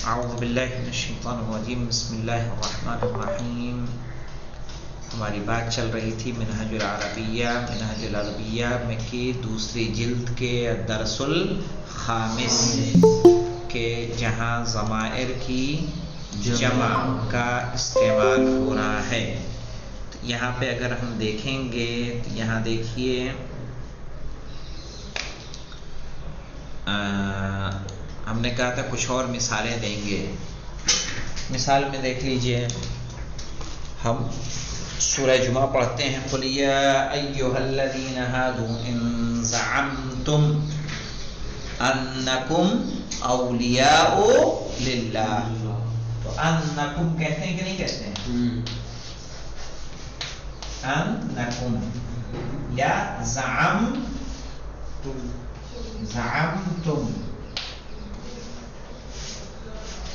اعوذ باللہ من الشیطان الرجیم بسم اللہ الرحمن الرحیم. ہماری بات چل رہی تھی منہج العربیہ میں کی دوسری جلد کے درس الخامس کے جہاں ضمائر کی جمع کا استعمال ہو رہا ہے. تو یہاں پہ اگر ہم دیکھیں گے تو یہاں دیکھیے ہم نے کہا تھا کچھ اور مثالیں دیں گے. مثال میں دیکھ لیجئے، ہم سورہ جمعہ پڑھتے ہیں قُلْ يَا أَيُّهَا الَّذِينَ هَادُوا إِن زَعَمْتُمْ أَنَّكُمْ أَوْلِيَاءُ لِلَّهِ. تو أَنَّكُمْ کہتے ہیں کہ نہیں کہتے ہیں؟ أَنَّكُمْ یا زعمتم.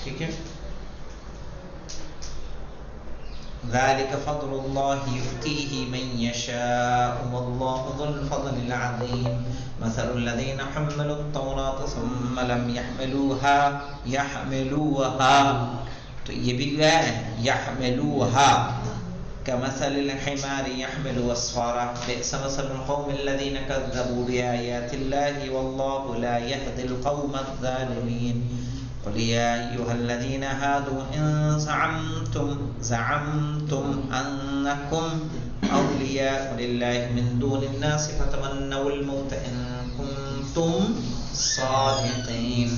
ٹھیک ہے. ذَلِكَ فَضْلُ اللَّهِ يُؤْتِيهِ مَن يَشَاءُ وَاللَّهُ ذُو الْفَضْلِ الْعَظِيمِ. مَثَلُ الَّذِينَ حَمَّلُوا التَّوْرَاةَ ثُمَّ لَمْ يَحْمِلُوهَا. تو یہ بھی کیا ہے؟ يَحْمِلُوهَا كَمَثَلِ الْحِمَارِ يَحْمِلُ أَسْفَارًا. بِئْسَ مَثَلُ الْقَوْمِ الَّذِينَ كَذَّبُوا بِآيَاتِ اللَّهِ وَاللَّهُ لَا يَهْدِي الْقَوْمَ الظَّالِمِينَ. قُلْ يَا أَيُّهَا الَّذِينَ هَادُوا إِن زَعَمْتُمْ أَنَّكُمْ أَوْلِيَاءُ لِلَّهِ مِن دُونِ النَّاسِ فَتَمَنَّوُا الْمَوْتَ إِن كُنتُمْ صَادِقِينَ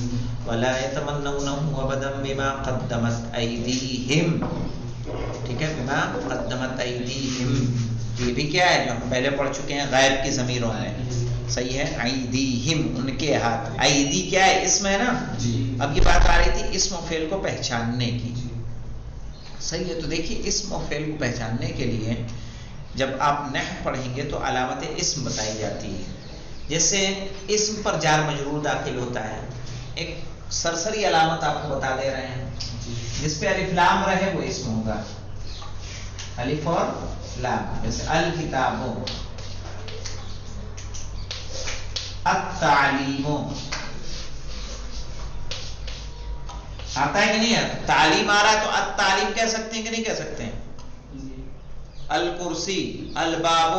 وَلَا يَتَمَنَّوْنَهُ أَبَدًا بِمَا قَدَّمَتْ أَيْدِيهِمْ. ٹھیک ہے، بما قدمت ایدیہم. یہ بھی کیا ہے جو ہم پہلے پڑھ چکے ہیں غائب کی ضمیروں میں. صحیح ہے، ایدیہم ان کے ہاتھ. ایدی کیا ہے؟ اسم ہے نا. اب یہ بات آ رہی تھی اسم و فعل کو پہچاننے کی. صحیح ہے. تو دیکھیے اسم و فعل کو پہچاننے کے لیے جب آپ نحو پڑھیں گے تو علامت اسم بتائی جاتی ہے. جیسے اسم پر جار مجرور داخل ہوتا ہے، ایک سرسری علامت آپ کو بتا دے رہے ہیں. جس پہ الف لام رہے وہ اسم ہوگا، الف اور لام. جیسے الکتاب، التعلیم. آتا ہے کہ نہیں آتا؟ تعلیم آ رہا ہے تو التعلیم کہہ سکتے ہیں کہ نہیں کہہ سکتے ہیں؟ الکرسی، الباب.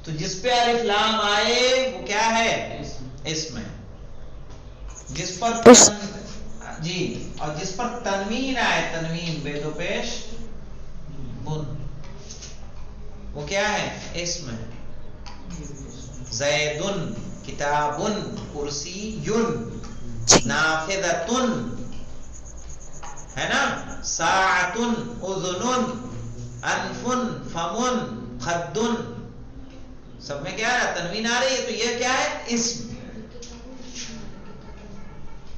تو جس پہ الف لام آئے وہ کیا ہے؟ اسم ہے. جس پر جی اور جس پر تنوین آئے، تنوین بے دو پیش بن، وہ کیا ہے؟ اسم ہے. زیدن، کتابن، کرسیٌ، نافذۃ ہے نا، ساعۃ، اذن، انف، فم، خد. سب میں کیا ہے؟ تنوین آ رہی ہے. تو یہ کیا ہے؟ اسم.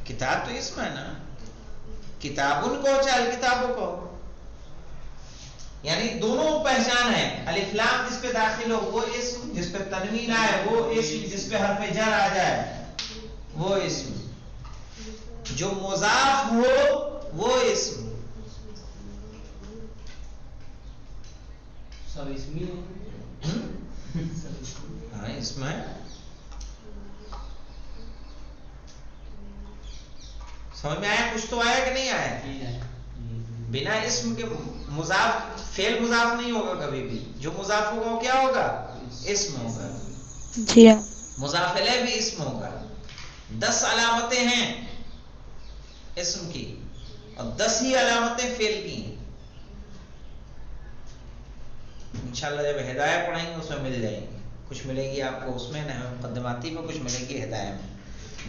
کتاب تو اسم ہے نا. کتابن کو چاہے کتابوں کو، یعنی دونوں پہچان ہے. الف لام جس پہ داخل ہو وہ اسم، جس پہ تنوین آئے وہ اسم، جس پہ حرف جر آ جائے وہ اسم. جو مضاف ہو وہ اسم. سب اسم ہی ہاں اسم ہے. سمجھ میں آیا؟ کچھ تو آیا کہ نہیں آیا؟ بنا اسم کے مضاف، فعل مضاف نہیں ہوگا کبھی بھی. جو مضاف ہوگا وہ کیا ہوگا؟ اسم ہوگا. جی ہاں. مضاف الیہ بھی اسم ہوگا. 10 علامتیں ہیں اسم کی اور 10 ہی علامتیں فعل کی ہیں. انشاءاللہ جب ہدایہ پڑھیں گے اس میں مل جائیں گی. کچھ ملے گی آپ کو اس میں نحو مقدماتی میں، کچھ ملے گی ہدایہ میں.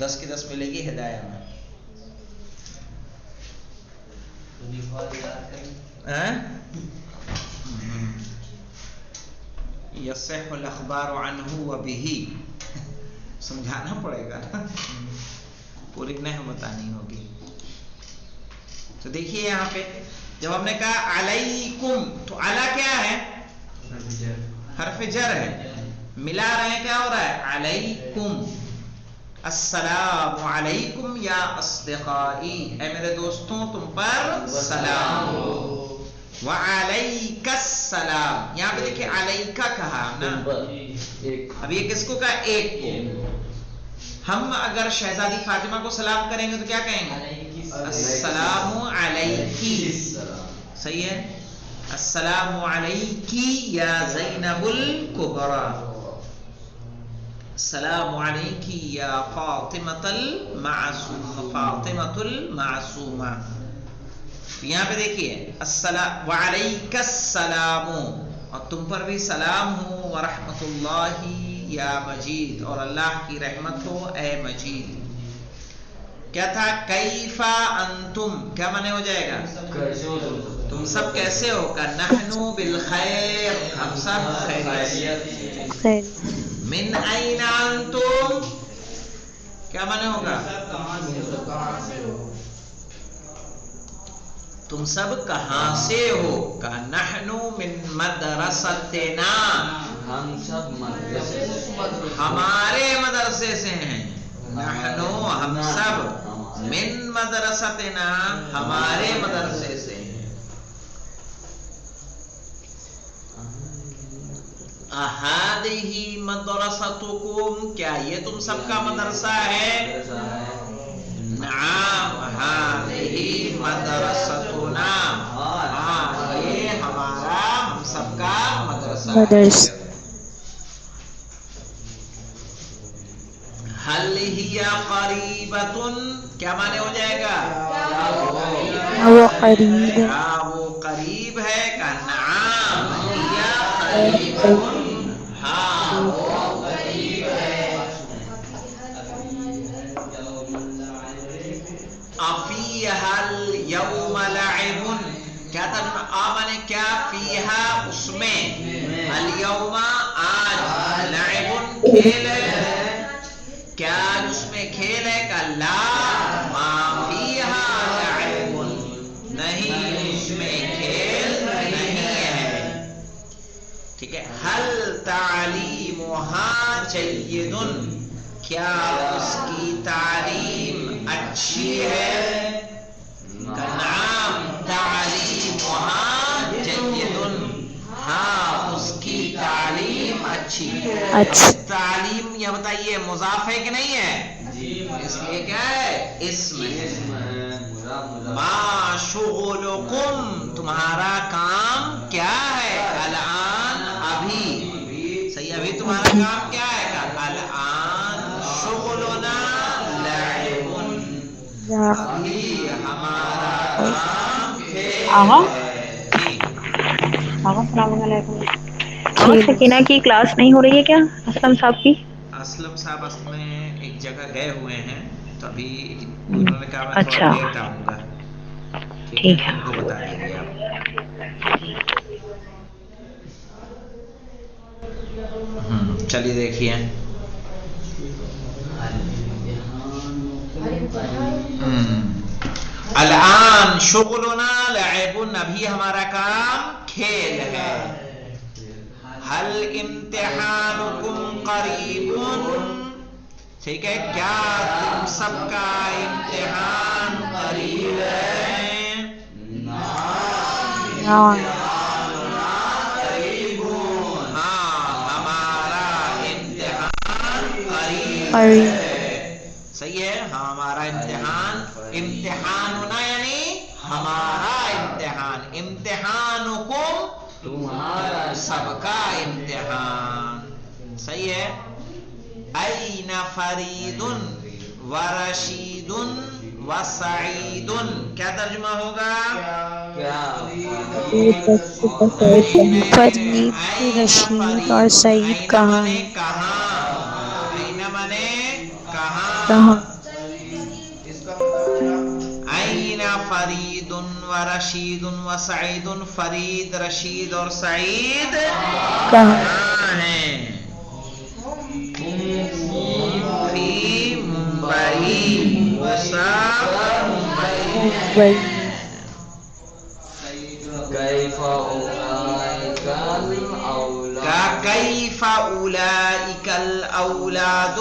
10 کی 10 ملے گی ہدایہ میں. یصح الاخبار عنہ وبہ. سمجھانا پڑے گا نا، پوری نحو بتانی ہوگی. تو دیکھیے یہاں پہ جب ہم نے کہا علیکم، تو علی کیا ہے؟ حرف جر ہے. ملا رہے ہیں، کیا ہو رہا ہے؟ علیکم. السلام علیکم یا اصدقائی، اے میرے دوستوں تم پر سلام ہو. وعلیک السلام. یہاں پہ دیکھیں علیکہ کہا نا. اب یہ کس کو کہا؟ ایک کو. ہم اگر شہزادی فاطمہ کو سلام کریں گے تو کیا کہیں گے؟ السلام علیکی. صحیح ہے. السلام علیکی یا زینب الکبریٰ. السلام علیکی یا فاطمۃ المعصومہ. فاطمۃ المعصومہ. یہاں پہ دیکھیے السلام وعلیک السلام، اور تم پر بھی سلام ہو. ورحمۃ اللہ یا مجید، اور اللہ کی رحمت ہو اے مجید. کیا تھا؟ کیف انتم، کیا معنی ہو جائے گا؟ تم سب کیسے ہو؟ کہ نحن بالخیر، ہم سب خیریت. من این انتم، کیا معنی ہوگا؟ تم سب کہاں سے ہو؟ کہ نحن من مدرستنا، ہم سب مدرسے، ہمارے مدرسے سے ہیں. نحن، ہم سب، من مدرستنا، ہمارے مدرسے سے ہیں. اہذہ مدرستکم، کیا یہ تم سب کا مدرسہ ہے؟ نعم ہذہ مدرستنا، ہاں یہ ہمارا، ہم سب کا مدرسہ ہے. حل ہی قریبۃ، کیا معنی ہو جائے گا؟ وہ قریب ہے. ہاں وہ قریب ہے. کہ نعم ہی قریبۃ، ہاں وہ قریب ہے. افیہا الیوم لعب، کیا ترجمہ؟ آمنے کیا؟ فیہا، اس میں، الیوم آج، لعب کھیل ہے. کیا اس میں کھیل ہے؟ کہ لا، ما فیہا لعب، نہیں اس میں کھیل نہیں ہے. ٹھیک ہے. حل تعلیمہا جید، کیا اس کی تعلیم اچھی ہے؟ نعم تعلیمہا جید، ہاں اس کی تعلیم اچھی ہے. اچھا. تعلیم یہ بتائیے مضاف ہے کہ نہیں ہے؟ اس لیے کیا ہے؟ اسم ہے. ما شغلکم، تمہارا کام کیا ہے؟ الان، ابھی. صحیح، ابھی تمہارا کام کیا ہے؟ الان شغلنا لعب، ابھی ہمارا کام کھیل ہے. جی السلام علیکم. سکینہ کی کلاس نہیں ہو رہی ہے کیا اسلم صاحب کی؟ اسلم صاحب اصل میں ایک جگہ گئے ہوئے ہیں، تو ابھی انہوں نے کہا میں تھوڑا اچھا لیٹ آؤں گا. ٹھیک ہے، ان کو بتا دیجیے آپ. چلیے دیکھیے. الان شغلنا لعب، ابھی ہمارا کام کھیل ہے. حل امتحانکم قریب، ٹھیک ہے. کیا تم سب کا امتحان قریب ہے؟ ہاں. قریب، ہاں ہمارا امتحان قریب قریب. ہے. صحیح ہے. ہمارا امتحان، امتحاننا یعنی ہمارا امتحان. امتحانکم، تمہارا سب کا امتحان. صحیح ہے. این فرید ورشید وسعید، کیا ترجمہ ہوگا؟ فرید، رشید اور سعید کہاں ہیں؟ کہاں. این منے کہاں. کہاں. این فرید ورشید وسعید، فرید، رشید اور سعید کہاں؟ کہاں ہیں؟ فی ممبئی، وہ سب ممبئی ممبئی میں. میں. کیف اولئک الاولاد، کیف اولئک الاولاد،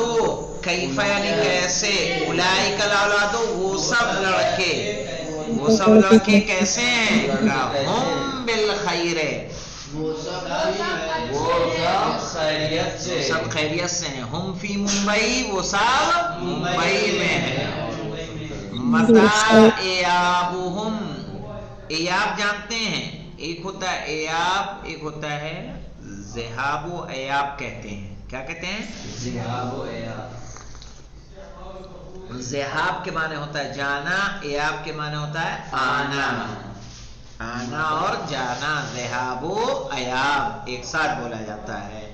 کیف یعنی کیسے، اولئک الاولاد وہ سب لڑکے، وہ سب لڑکے کیسے ہیں؟ ہم بالخیر، وہ سب خیریت سے، سب خیریت سے ہیں. ہم فی ممبئی، وہ سب ممبئی میں ہیں. متا ایابہم، ایاب جانتے ہیں، ایک ہوتا ہے ایاب، ایک ہوتا ہے ذہاب و ایاب کہتے ہیں. کیا کہتے ہیں؟ ذہاب و ایاب. ذہاب کے معنی ہوتا ہے جانا، ایاب کے معنی ہوتا ہے آنا. آنا اور جانا، ذہاب و ایاب ایک ساتھ بولا جاتا ہے.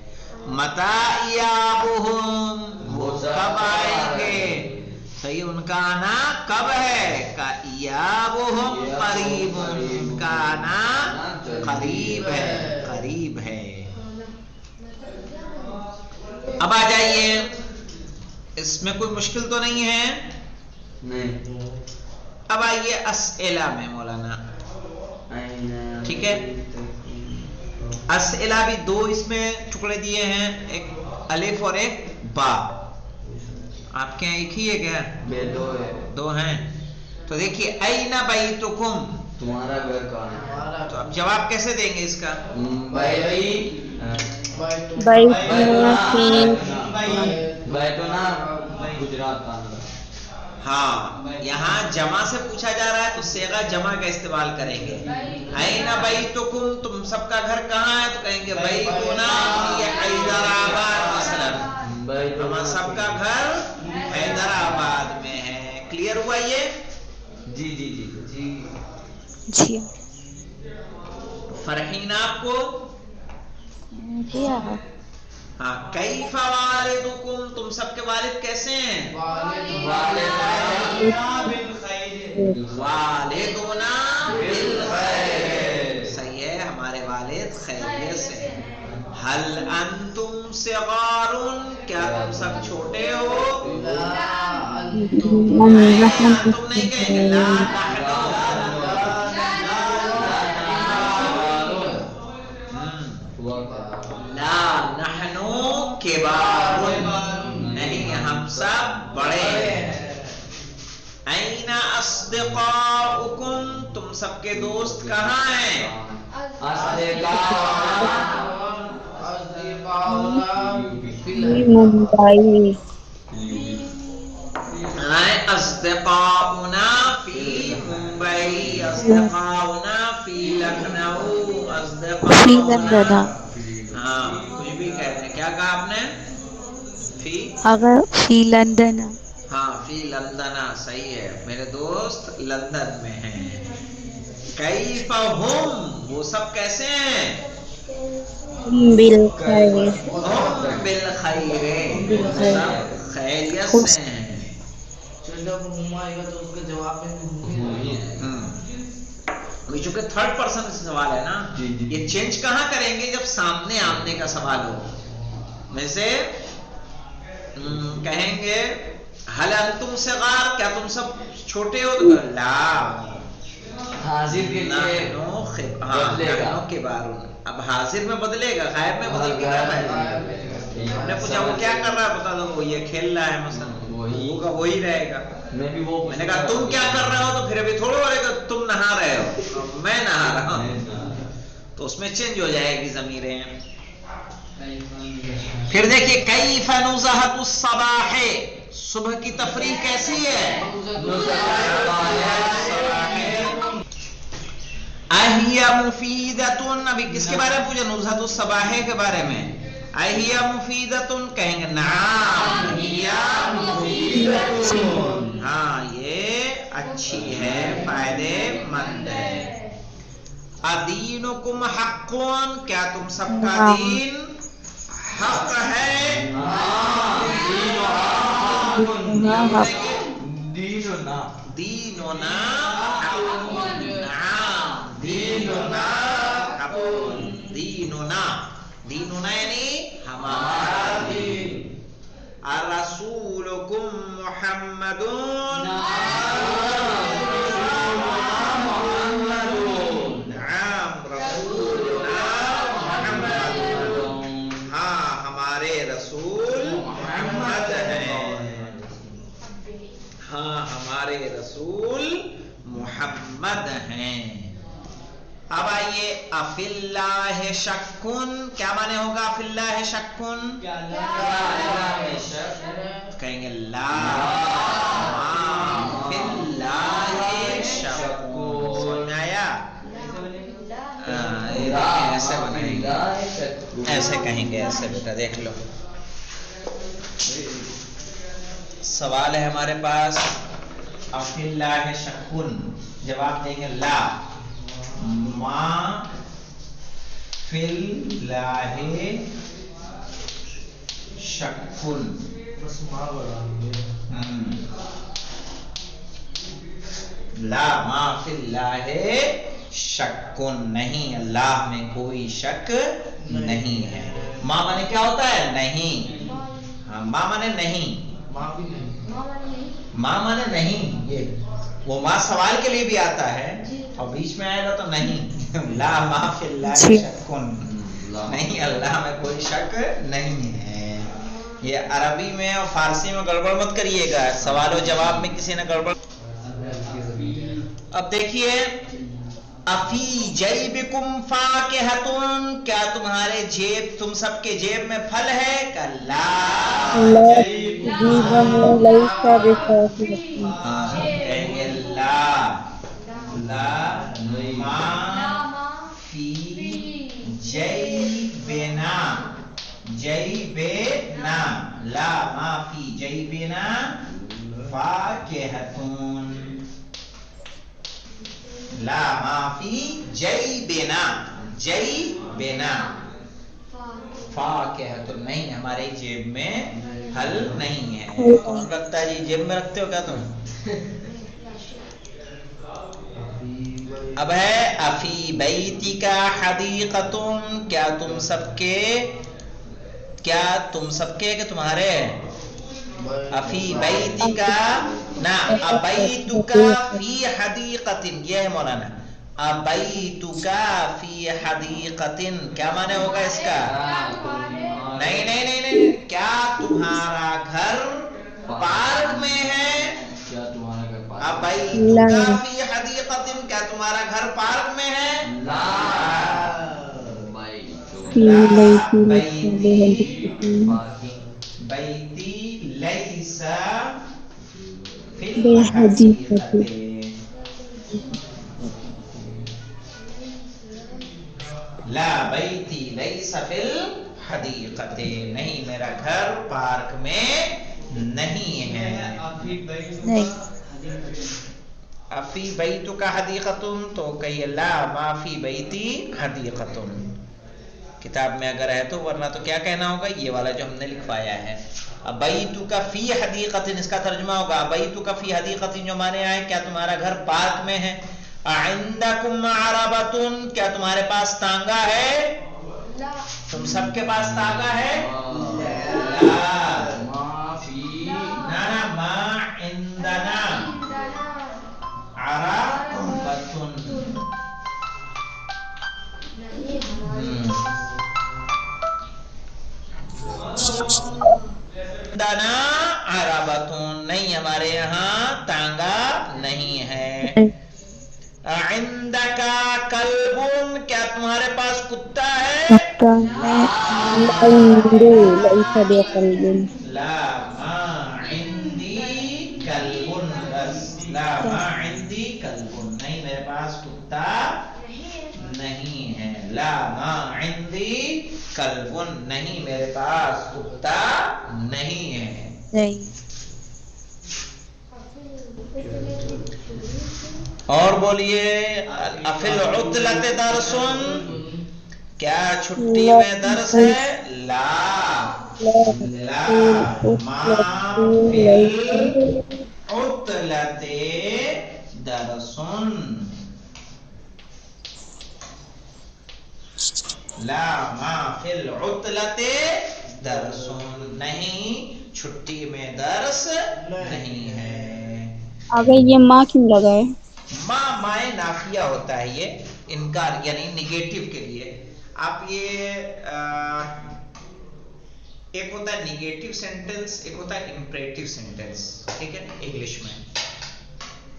متا ایابہم، وہ کب آئیں گے؟ صحیح، ان کا آنا کب ہے؟ کا ایابہم قریب، ان کا آنا قریب ہے، قریب ہے. اب آ جائیے، اس میں کوئی مشکل تو نہیں ہے؟ نہیں. اب آئیے اسئلہ میں مولانا، ٹھیک ہے. اسئلہ بھی دو اس میں ٹکڑے دیے ہیں، ایک الف اور ایک با. آپ کے ایک ہی ہے کیا؟ دو ہیں. تو دیکھیے این بیتکم، تمہارا گھر کہاں ہے؟ تو اب جواب کیسے دیں گے اس کا؟ بیتنا گجرات کا. ہاں، یہاں جمع سے پوچھا جا رہا ہے تو صیغہ جمع کا استعمال کریں گے. این بیتکم، تم سب کا گھر کہاں ہے؟ تو کہیں گے بیتنا فی حیدرآباد مثلا، ہم سب کا گھر حیدرآباد میں ہے. کلیئر ہوا یہ؟ جی جی جی جی جی فرحین آپ کو؟ کیا ہاں. کیف والدکم، تم سب کے والد کیسے ہیں؟ والدنا بالخیر، صحیح ہے، ہمارے والد خیریت سے ہیں. حل انتم صغار، کیا تم سب چھوٹے ہو؟ تم نہیں کہیں گے لا لا نحن کبار، نہیں ہم سب بڑے ہیں. این اصدقاؤکم، تم سب کے دوست کہاں ہیں؟ ممبئی. اصدقاؤنا فی ممبئی، اصدقاؤنا فی لکھنؤ، فی اصدقاؤنا، لندن. ہاں کچھ بھی کہتے ہیں. کیا کہا آپ نے؟ فی، اگر فی لندن. ہاں فی لندن، صحیح ہے، میرے دوست لندن میں ہیں. کیف ہم، وہ سب کیسے ہیں؟ بالخیر. ہم بالخیر، وہ بالخیر. سب خیریت خوش. سے ہیں. چونکہ تھرڈ پرسن سوال ہے نا، یہ چینج کہاں کریں گے؟ جب سامنے آمنے کا سوال ہو. ویسے کہیں گے حل انتم صغار، کیا تم سب چھوٹے ہو؟ تو لا، حاضر کے لیے نحن کبار. اب حاضر میں بدلے گا، غائب میں بدل کے کیا فائدہ؟ ہم نے پوچھا وہ کیا کر رہا ہے، بتا دو وہ یہ کھیل رہا ہے مثلا، ہوگا وہی رہے گا. میں نے کہا تم کیا کر رہے ہو، تو پھر ابھی تھوڑا رہے گا تم نہا رہے ہو، میں نہا رہا ہوں، تو اس میں چینج ہو جائے گی ضمیریں. پھر دیکھیے کیف نزہۃ الصباح، صبح کی تفریح کیسی ہے؟ اہیا مفیدتن، ابھی کس کے بارے میں پوچھا؟ نزہۃ الصباح کے بارے میں. اہیا مفیدتن، کہیں گے نعم ہیا مفیدتن، ہاں یہ اچھی ہے، فائدے مند ہے. ادینکم حقن، کیا تم سب کا دین حق ہے؟ دیننا دیننا دیننا دیننا دیننا یعنی ہمارا دین. الرسولکم محمد، ہمارے رسول محمد ہیں. اب آئیے افی اللہ شکن، کیا معنی ہوگا افی اللہ شکن؟ کہیں گے لا، فی اللہ ایسے کہیں گے، ایسے بیٹا دیکھ لو. سوال ہے ہمارے پاس افی اللہ شکن، جواب دیں گے لا ما فی اللہ شکن. لا ما فی اللہ شکن، نہیں اللہ میں کوئی شک نہیں ہے. ما مانے کیا ہوتا ہے؟ نہیں. ہاں ما مانے نہیں، ماں مانے نہیں. یہ وہ ماں سوال کے لیے بھی آتا ہے اور بیچ میں آئے گا تو نہیں. لا ما فی اللہ شکن، نہیں اللہ میں کوئی شک نہیں ہے. یہ عربی میں اور فارسی میں گڑبڑ مت کریے گا، سوال و جواب میں کسی نے گڑبڑ. اب دیکھیے افی جیبکم فاکہۃ، کیا تمہارے جیب، تم سب کے جیب میں پھل ہے؟ کلا کہیں گے لا ما فی جیبنا، جیبنا لا ما فی جیبنا فاکہۃ، لا ما فی جیبنا، جیبنا فاکہۃ، نہیں ہمارے جیب میں پھل نہیں ہے. کون رکھتا ہے جی؟ جیب میں رکھتے ہو کیا تم؟ اب ہے افی بیتک حدیقۃ، کیا تم سب کے کہ تمہارے افی بیتک نا ابیتک فی حدیقۃ، یہ ہے مولانا ابیتک فی حدیقۃ، کیا معنی ہوگا اس کا؟ نہیں نہیں نہیں نہیں، کیا تمہارا گھر پارک میں ہے؟ ابیتک فی حدیقۃ، کیا تمہارا گھر پارک میں ہے؟ بیتی لیس فی الحدیقۃ، لا بیتی لیس فی الحدیقۃ، نہیں میرا گھر پارک میں نہیں ہے. افی بیتک حدیقۃ، تو کہیے لا ما فی بیتی حدیقۃ. کتاب میں اگر ہے تو، ورنہ تو کیا کہنا ہوگا؟ یہ والا جو ہم نے لکھوایا ہے ابیتک فی حدیقۃ، اس کا ترجمہ ہوگا ابیتک فی حدیقۃ، جو معنی آئے کیا تمہارا گھر پارک میں ہے. عندکم عربۃ، کیا تمہارے پاس تانگا ہے؟ تم سب کے پاس تانگا ہے؟ لا ما عندنا عربۃ، عندنا عربۃ، نہیں ہمارے یہاں تانگا نہیں ہے. عندک کلب، کیا تمہارے پاس کتا ہے؟ لا ما عندی کلب، بس لا ما عندی کلب، نہیں میرے پاس کتا نہیں ہے. لا ما عندی کلب، نہیں میرے پاس کتا نہیں ہے. اور بولیے افی العطلۃ درس، کیا چھٹی میں درس ہے؟ لا ما فی العطلۃ درس، لا ما فی العطلۃ درس، نہیں چھٹی میں درس نہیں ہے. آگے یہ ماں کیوں لگا ہے؟ ماں مائے نافیہ ہوتا ہے، یہ انکار یعنی نگیٹو کے لیے. آپ یہ ایک ہوتا ہے نگیٹو سینٹینس، ایک ہوتا ہے امپریٹو سینٹینس، ٹھیک ہے؟ انگلش میں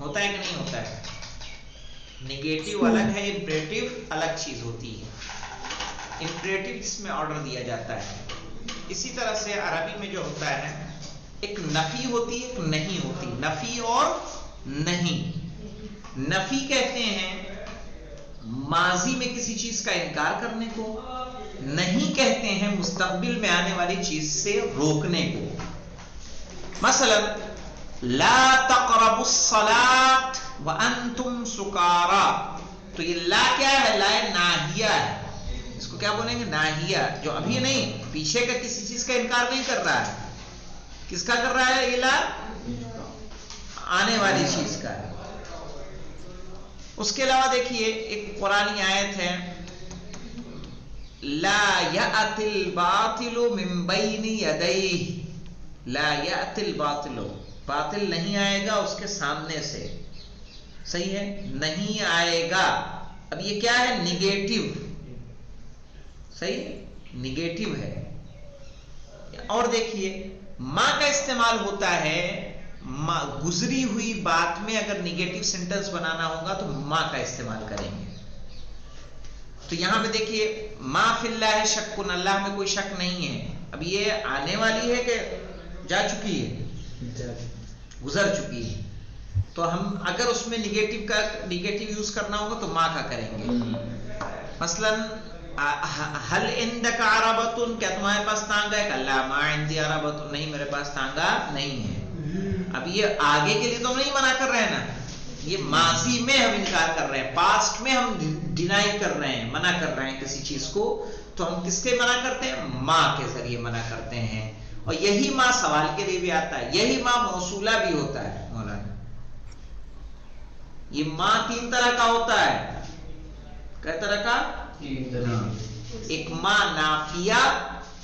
ہوتا ہے کہ نہیں ہوتا ہے؟ نگیٹو الگ ہے، امپریٹو الگ چیز ہوتی ہے. امپریٹو جس میں آرڈر دیا جاتا ہے. اسی طرح سے عربی میں جو ہوتا ہے ایک نفی ہوتی ہے، ایک نہیں ہوتی. نفی اور نہیں. نفی کہتے ہیں ماضی میں کسی چیز کا انکار کرنے کو، نہیں کہتے ہیں مستقبل میں آنے والی چیز سے روکنے کو. مثلا لا تقربوا الصلاة وانتم سکارا، تو یہ لا کیا ہے؟ لا ناہیہ ہے. اس کو کیا بولیں گے؟ ناہیہ، جو ابھی نہیں، پیچھے کا کسی چیز کا انکار نہیں کر رہا ہے. کس کا کر رہا ہے؟ یہ لا آنے والی چیز کا ہے. اس کے علاوہ دیکھیے ایک قرآنی آیت ہے، لا یأتی الباطل من بین یدیہ، لا یأتی الباطل، باطل نہیں آئے گا اس کے سامنے سے. صحیح ہے، نہیں آئے گا. اب یہ کیا ہے؟ نگیٹو. صحیح، نگیٹو ہے. اور دیکھیے ما کا استعمال ہوتا ہے، گزری ہوئی بات میں اگر نگیٹو سینٹنس بنانا ہوگا تو ما کا استعمال کریں گے. تو یہاں پہ دیکھیے ما فی اللہ شک، اللہ میں کوئی شک نہیں ہے. اب یہ آنے والی ہے کہ جا چکی ہے؟ گزر چکی ہے. تو ہم اگر اس میں نگیٹو یوز کرنا ہوگا تو ما کا کریں گے. مثلا حل عندک عربۃ، کیا تمہارے پاس تانگا ہے؟ کہ اللہ ما عندی عربۃ، نہیں میرے پاس تانگا نہیں ہے. اب یہ آگے کے لیے تو ہم نہیں منع کر رہے ہیں نا، یہ ماضی میں ہم انکار کر رہے ہیں، پاسٹ میں ہم ڈینائی کر رہے ہیں، منع کر رہے ہیں کسی چیز کو. تو ہم کس کے منع کرتے ہیں؟ ما کے ذریعے منع کرتے ہیں. اور یہی ما سوال کے لیے بھی آتا ہے، یہی ما موصولہ بھی ہوتا ہے. مولانا یہ ما 3 طرح کا ہوتا ہے. کئی طرح کا؟ ایک ما نافیہ،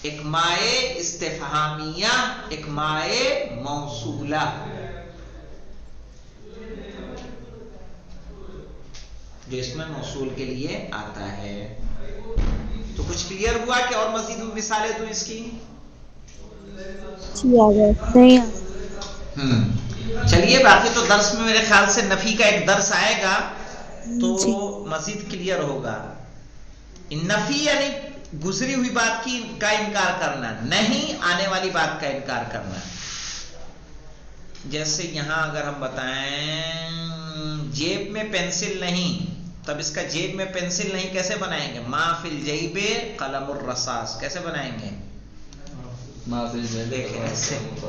ایک مائے استفہامیہ، ایک مائے موصولہ. جو اس میں موصول کے لیے آتا ہے. تو کچھ کلیئر ہوا کہ اور مزید مثالیں دوں اس کی؟ چلیے باقی تو درس میں میرے خیال سے نفی کا ایک درس آئے گا تو مزید کلیئر ہوگا. نفی یعنی گزری ہوئی بات کا انکار کرنا، نہیں آنے والی بات کا انکار کرنا. جیسے یہاں اگر ہم بتائیں جیب میں پینسل نہیں، تب اس کا جیب میں پینسل نہیں کیسے بنائیں گے؟ ما فی الجیب قلم الرصاص. کیسے بنائیں گے؟ ما فی الجیب.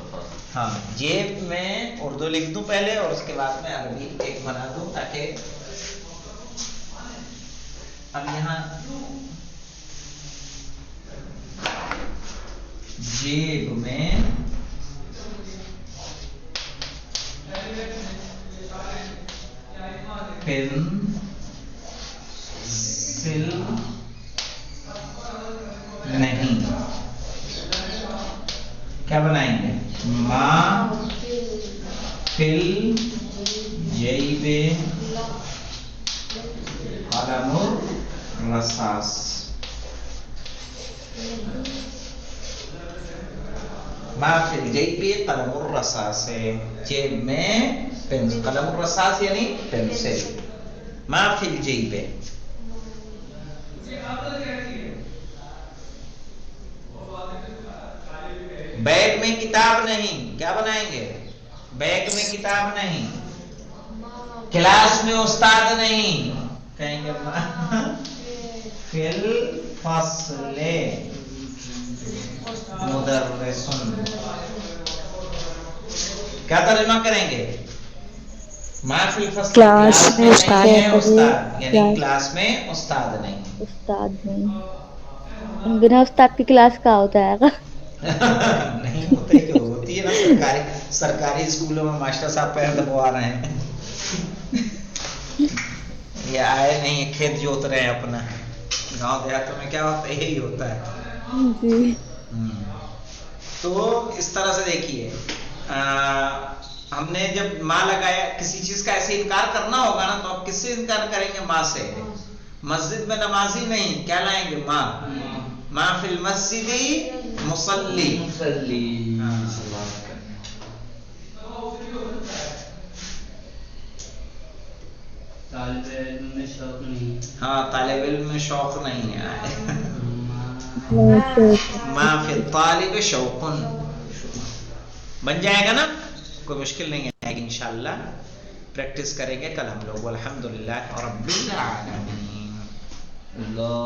ہاں، جیب میں اردو لکھ دوں پہلے اور اس کے بعد میں عربی ایک بنا دوں تاکہ اب یہاں جیب میں پینسل نہیں، کیا بنائیں گے؟ ما فی الجیب قلم الرصاص. ما فی الجیب قلم الرصاص ہے، جیب میں پینسل. قلم الرصاص یعنی پینسل. ما فی الجیب. بیگ میں کتاب نہیں، کیا بنائیں گے؟ بیگ میں کتاب نہیں. کلاس میں استاد نہیں، کہیں گے فی الفصل مدرس. کیا ترجمہ کریں گے؟ ما فی الفصل کلاس میں نہیں ہے استاد، یعنی کلاس میں استاد نہیں. استاد نہیں، بنا استاد کی کلاس کا ہوتا ہے گا؟ نہیں ہوتے کہ ہوتی ہے نا، سرکاری اسکولوں میں ماسٹر صاحب پیر دبوا رہے ہیں یہ آئے نہیں کھیت جوت رہے ہیں اپنا. گاؤں دیہاتوں میں کیا ہوتا ہے؟ یہی ہوتا ہے جی. تو اس طرح سے دیکھیے ہم نے جب ماں لگایا، کسی چیز کا ایسے انکار کرنا ہوگا نا تو آپ کس سے انکار کریں گے؟ ماں سے. مسجد میں نمازی نہیں، کیا لائیں گے؟ ماں. ما فی المسجد مصلی. طالب علم میں شوق نہیں. ہاں، طالب علم میں شوق نہیں ہے. ما فی الطالب شوق بن جائے گا نا، کوئی مشکل نہیں ہے انشاءاللہ. پریکٹس کریں گے کل ہم لوگ. والحمدللہ رب العالمین. اللہ